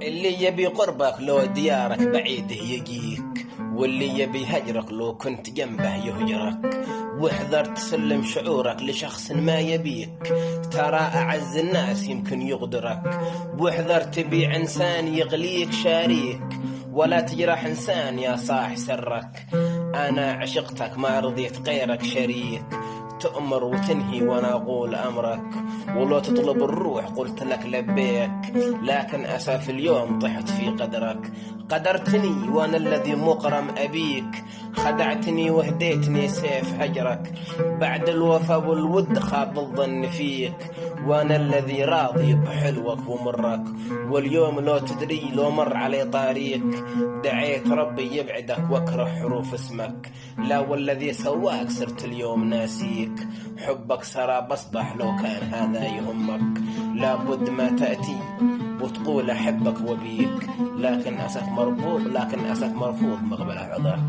اللي يبي قربك لو ديارك بعيده يجيك، واللي يبي هجرك لو كنت جنبه يهجرك. واحذر تسلم شعورك لشخص ما يبيك، ترى أعز الناس يمكن يغدرك. واحذر تبيع إنسان يغليك شاريك، ولا تجرح إنسان يا صاح سرك. أنا عشقتك ما رضيت غيرك شريك، تؤمر وتنهي وانا اقول امرك. ولو تطلب الروح قلت لك لبيك، لكن اسف اليوم طحت في قدرك. قدرتني وانا الذي مقرم ابيك، خدعتني وهديتني سيف هجرك. بعد الوفا والود خاب الظن فيك، وانا الذي راضي بحلوك ومرك. واليوم لو تدري لو مر علي طريق، دعيت ربي يبعدك واكره حروف اسمك. لا والذي سواك صرت اليوم ناسيك، حبك سرى بصبح لو كان هذا يهمك. لابد ما تأتي وتقول أحبك وبيك، لكن أسف مرفوض مقبل عذرك.